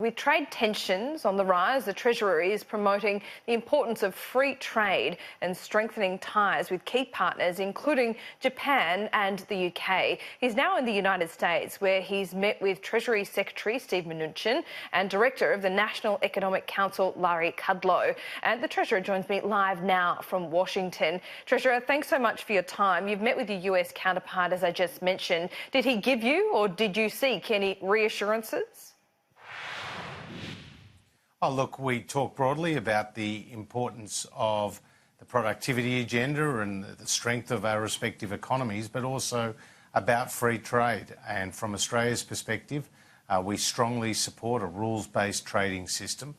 with trade tensions on the rise, the Treasury is promoting the importance of free trade and strengthening ties with key partners, including Japan and the UK. He's now in the United States, where he's met with Treasury Secretary Steve Mnuchin and Director of the National Economic Council, Larry Kudlow. And the Treasurer joins me live now from Washington. Treasurer, thanks so much for your time. You've met with your US counterpart, as I just mentioned. Did he give you, or did you seek any reassurances? Oh, look, we talked broadly about the importance of the productivity agenda and the strength of our respective economies, but also about free trade. And from Australia's perspective, we strongly support a rules-based trading system.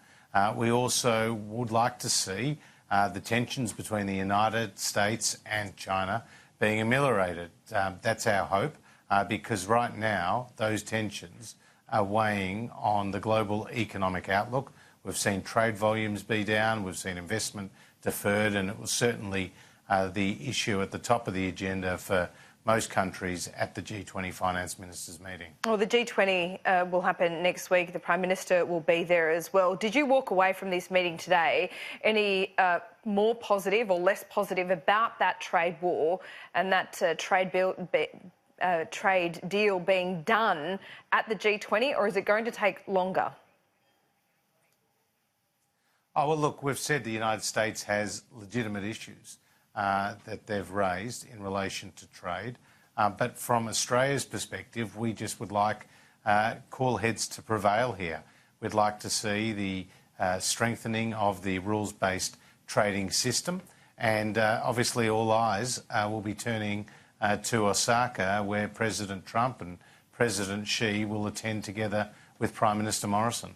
We also would like to see the tensions between the United States and China being ameliorated. That's our hope, because right now those tensions are weighing on the global economic outlook. We've seen trade volumes be down, we've seen investment deferred, and it was certainly the issue at the top of the agenda for most countries at the G20 Finance Ministers meeting. Well, the G20 will happen next week. The Prime Minister will be there as well. Did you walk away from this meeting today any more positive or less positive about that trade war and that trade deal being done at the G20, or is it going to take longer? Oh, well, look, we've said the United States has legitimate issues that they've raised in relation to trade. But from Australia's perspective, we just would like cool heads to prevail here. We'd like to see the strengthening of the rules-based trading system. And obviously all eyes will be turning to Osaka, where President Trump and President Xi will attend together with Prime Minister Morrison.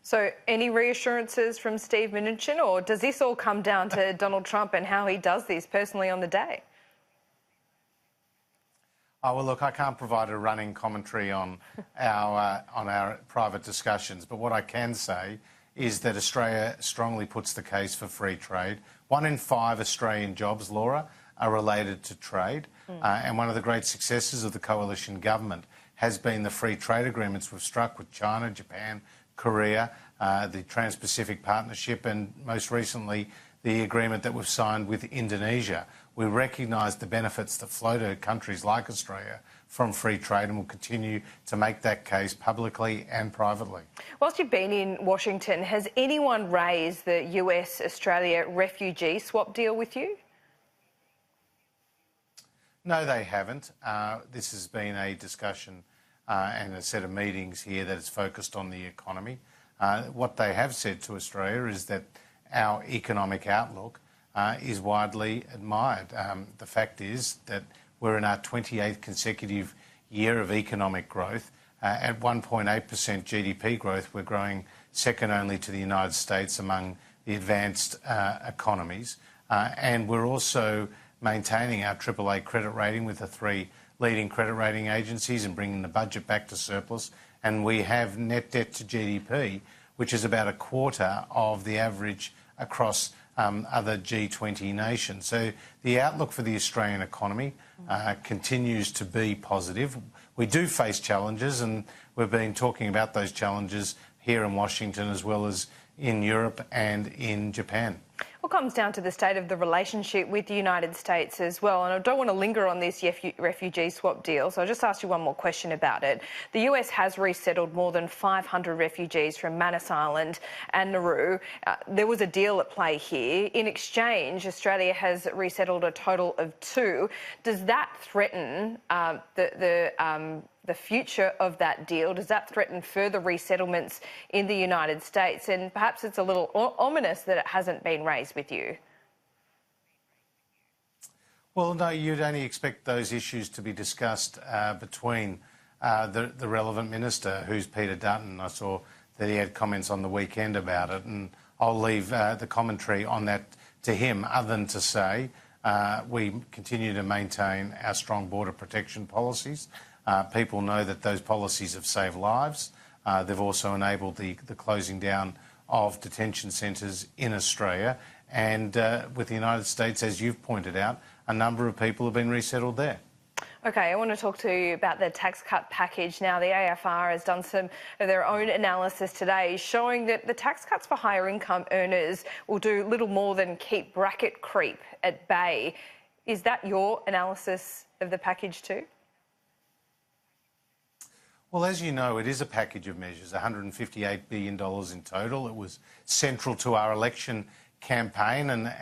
So any reassurances from Steve Mnuchin, or does this all come down to Donald Trump and how he does this personally on the day? Oh, well, look, I can't provide a running commentary on our private discussions, but what I can say is that Australia strongly puts the case for free trade. 1 in 5 Australian jobs, Laura, are related to trade. And one of the great successes of the coalition government has been the free trade agreements we've struck with China, Japan, Korea, the Trans-Pacific Partnership, and most recently the agreement that we've signed with Indonesia. We recognise the benefits that flow to countries like Australia from free trade, and will continue to make that case publicly and privately. Whilst you've been in Washington, has anyone raised the US-Australia refugee swap deal with you? No, they haven't. This has been a discussion and a set of meetings here that is focused on the economy. What they have said to Australia is that our economic outlook is widely admired. The fact is that we're in our 28th consecutive year of economic growth. At 1.8% GDP growth, we're growing second only to the United States among the advanced economies. And we're also maintaining our AAA credit rating with the 3 leading credit rating agencies and bringing the budget back to surplus. And we have net debt to GDP, which is about a quarter of the average across other G20 nations. So the outlook for the Australian economy continues to be positive. We do face challenges, and we've been talking about those challenges here in Washington as well as in Europe and in Japan. What comes down to the state of the relationship with the United States as well? And I don't want to linger on this refugee swap deal, so I'll just ask you one more question about it. The US has resettled more than 500 refugees from Manus Island and Nauru. There was a deal at play here. In exchange, Australia has resettled a total of 2. Does that threaten the future of that deal? Does that threaten further resettlements in the United States? And perhaps it's a little ominous that it hasn't been raised with you. Well, no, you'd only expect those issues to be discussed between the relevant minister, who's Peter Dutton. I saw that he had comments on the weekend about it, and I'll leave the commentary on that to him, other than to say we continue to maintain our strong border protection policies. People know that those policies have saved lives. They've also enabled the closing down of detention centres in Australia. And with the United States, as you've pointed out, a number of people have been resettled there. Okay, I want to talk to you about the tax cut package. Now, the AFR has done some of their own analysis today showing that the tax cuts for higher income earners will do little more than keep bracket creep at bay. Is that your analysis of the package too? Well, as you know, it is a package of measures, $158 billion in total. It was central to our election campaign, and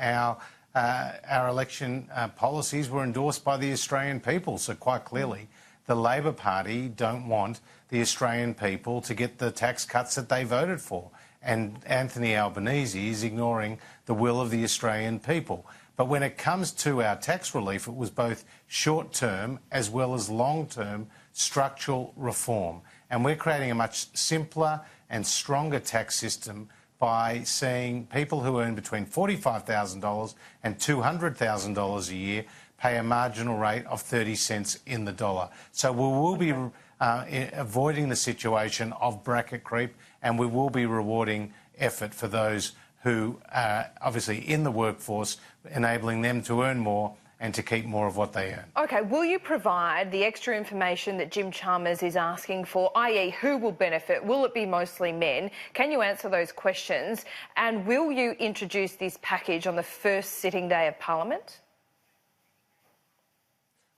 our election policies were endorsed by the Australian people. So quite clearly, the Labor Party don't want the Australian people to get the tax cuts that they voted for. And Anthony Albanese is ignoring the will of the Australian people. But when it comes to our tax relief, it was both short-term as well as long-term structural reform. And we're creating a much simpler and stronger tax system by seeing people who earn between $45,000 and $200,000 a year pay a marginal rate of 30 cents in the dollar. So we will be avoiding the situation of bracket creep, and we will be rewarding effort for those who are obviously in the workforce, enabling them to earn more and to keep more of what they earn. OK, will you provide the extra information that Jim Chalmers is asking for, i.e. who will benefit? Will it be mostly men? Can you answer those questions? And will you introduce this package on the first sitting day of Parliament?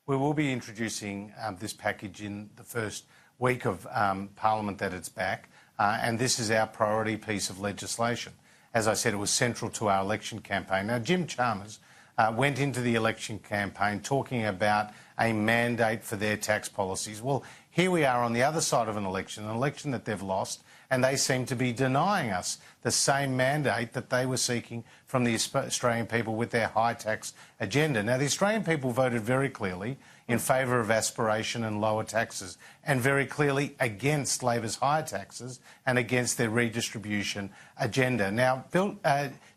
We will be introducing this package in the first week of Parliament that it's back, and this is our priority piece of legislation. As I said, it was central to our election campaign. Now, Jim Chalmers went into the election campaign talking about a mandate for their tax policies. Well, here we are on the other side of an election that they've lost, and they seem to be denying us the same mandate that they were seeking from the Australian people with their high tax agenda. Now, the Australian people voted very clearly in favour of aspiration and lower taxes, and very clearly against Labor's higher taxes and against their redistribution agenda. Now,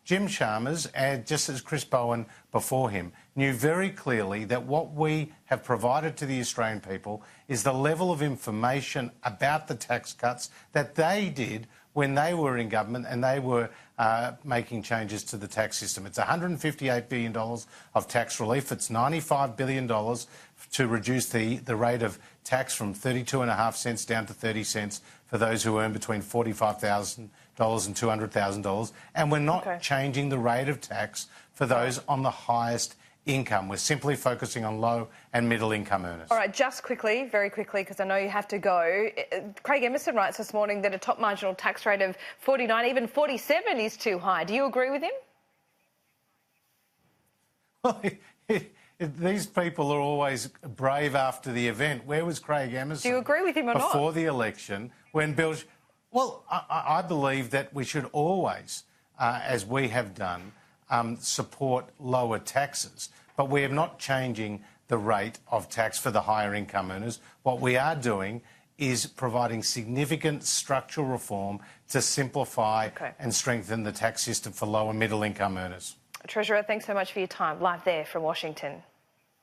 Jim Chalmers, just as Chris Bowen before him, knew very clearly that what we have provided to the Australian people is the level of information about the tax cuts that they did when they were in government and they were making changes to the tax system. It's $158 billion of tax relief. It's $95 billion to reduce the rate of tax from 32.5 cents down to 30 cents for those who earn between $45,000 and $200,000. And we're not changing the rate of tax for those on the highest income. We're simply focusing on low and middle income earners. All right, just quickly, very quickly, because I know you have to go. Craig Emerson writes this morning that a top marginal tax rate of 49, even 47 is too high. Do you agree with him? Well, these people are always brave after the event. Where was Craig Emerson? Do you agree with him or not? Before the election, when Bill... Well, I believe that we should always, as we have done, support lower taxes. But we are not changing the rate of tax for the higher income earners. What we are doing is providing significant structural reform to simplify and strengthen the tax system for low and middle income earners. Treasurer, thanks so much for your time. Live there from Washington.